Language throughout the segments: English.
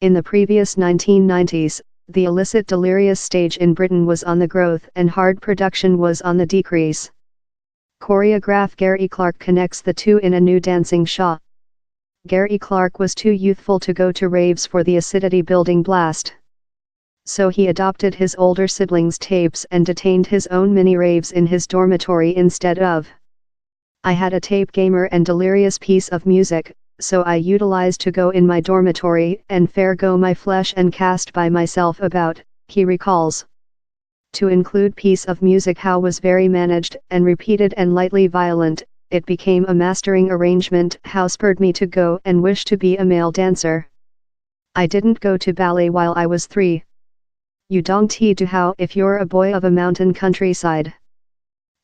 In the previous 1990s, the illicit Delirious stage in Britain was on the growth and hard production was on the decrease. Choreographer Gary Clarke connects the two in a new dancing show. Gary Clarke was too youthful to go to raves for the acidity building blast. So he adopted his older siblings' tapes and detained his own mini-raves in his dormitory instead of. I had a tape gamer and Delirious piece of music, so I utilized to go in my dormitory and fair go my flesh and cast by myself about, he recalls. To include piece of music how was very managed and repeated and lightly violent, it became a mastering arrangement how spurred me to go and wish to be a male dancer. I didn't go to ballet while I was 3. You don't do how if you're a boy of a mountain countryside.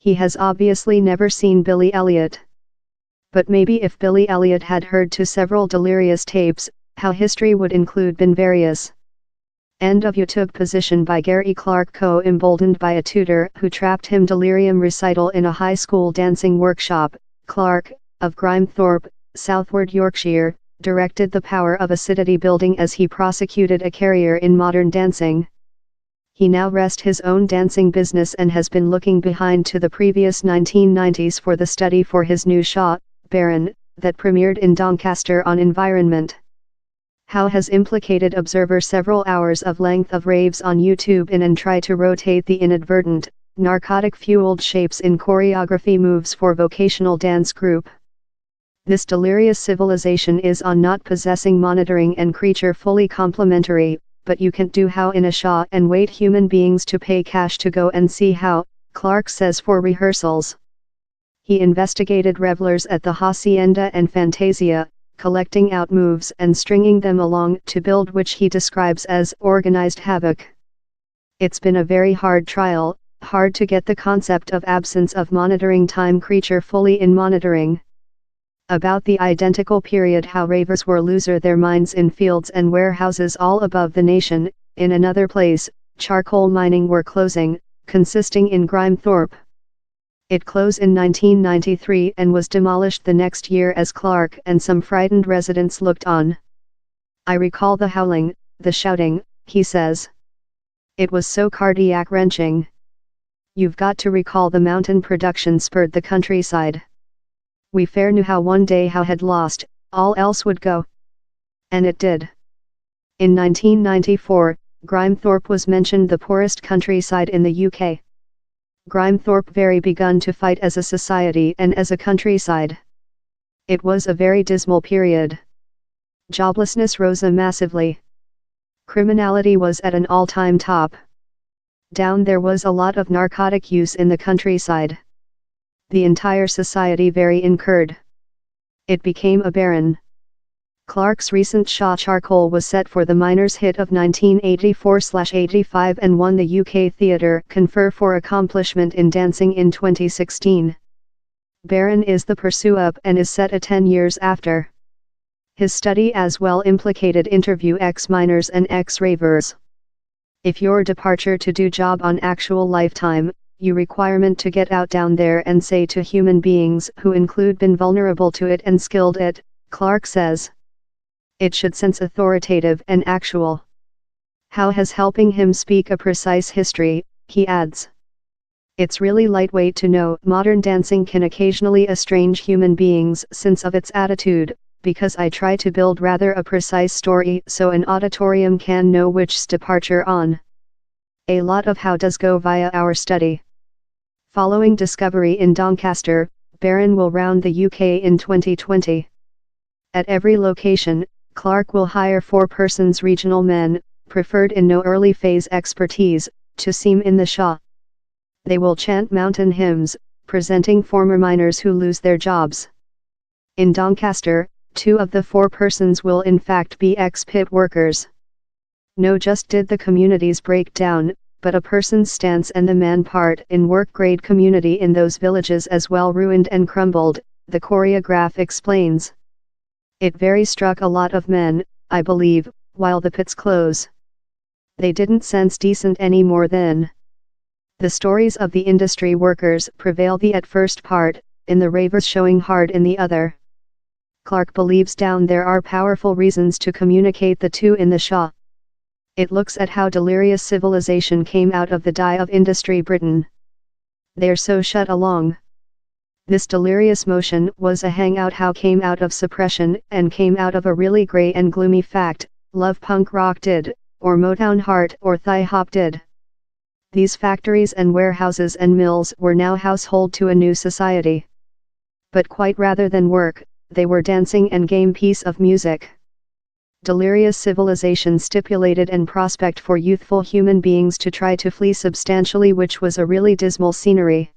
He has obviously never seen Billy Elliot. But maybe if Billy Elliot had heard to several Delirious tapes, how history would include been various. End of YouTube position by Gary Clarke co-emboldened by a tutor who trapped him delirium recital in a high school dancing workshop. Clarke, of Grimethorpe, Southward Yorkshire, directed the power of acidity building as he prosecuted a career in modern dancing. He now rests his own dancing business and has been looking behind to the previous 1990s for the study for his new show, Barren, that premiered in Doncaster on Environment. How has implicated observer several hours of length of raves on YouTube in and try to rotate the inadvertent, narcotic-fueled shapes in choreography moves for vocational dance group. This Delirious civilization is on not possessing monitoring and creature fully complementary, but you can't do how in a show and wait human beings to pay cash to go and see how, Clarke says for rehearsals. He investigated revelers at the Hacienda and Fantasia, collecting out moves and stringing them along to build which he describes as organized havoc. It's been a very hard trial, hard to get the concept of absence of monitoring time creature fully in monitoring. About the identical period how ravers were loser their minds in fields and warehouses all above the nation, in another place, charcoal mining were closing, consisting in Grimethorpe. It closed in 1993 and was demolished the next year as Clarke and some frightened residents looked on. I recall the howling, the shouting, he says. It was so cardiac-wrenching. You've got to recall the mountain production spurred the countryside. We fair knew how one day how had lost, all else would go. And it did. In 1994, Grimethorpe was mentioned the poorest countryside in the UK. Grimethorpe very begun to fight as a society and as a countryside. It was a very dismal period. Joblessness rose massively. Criminality was at an all-time top. Down there was a lot of narcotic use in the countryside. The entire society very incurred. It became a barren. Clarke's recent show Charcoal was set for the miners' hit of 1984/85 and won the UK Theatre Confer for accomplishment in dancing in 2016. Barren is the pursue-up and is set 10 years after. His study as well implicated interview ex-miners and ex-ravers. If your departure to do job on actual lifetime, you requirement to get out down there and say to human beings who include been vulnerable to it and skilled it, Clarke says. It should sense authoritative and actual. How has helping him speak a precise history, he adds. It's really lightweight to know modern dancing can occasionally estrange human beings since of its attitude, because I try to build rather a precise story so an auditorium can know which's departure on. A lot of how does go via our study. Following discovery in Doncaster, Barren will round the UK in 2020. At every location, Clarke will hire 4 persons regional men, preferred in no early phase expertise, to seem in the show. They will chant mountain hymns, presenting former miners who lose their jobs. In Doncaster, 2 of the 4 persons will in fact be ex-pit workers. No just did the communities break down, but a person's stance and the man part in work-grade community in those villages as well ruined and crumbled, the choreographer explains. It very struck a lot of men, I believe, while the pits close. They didn't sense decent any more then. The stories of the industry workers prevail the at first part, in the ravers showing hard in the other. Clarke believes down there are powerful reasons to communicate the two in the Shah. It looks at how delirious civilization came out of the die of industry Britain. They're so shut along. This delirious motion was a hangout how came out of suppression and came out of a really grey and gloomy fact, love punk rock did, or Motown heart or thigh hop did. These factories and warehouses and mills were now household to a new society. But quite rather than work, they were dancing and game piece of music. Delirious civilization stipulated an prospect for youthful human beings to try to flee substantially, which was a really dismal scenery.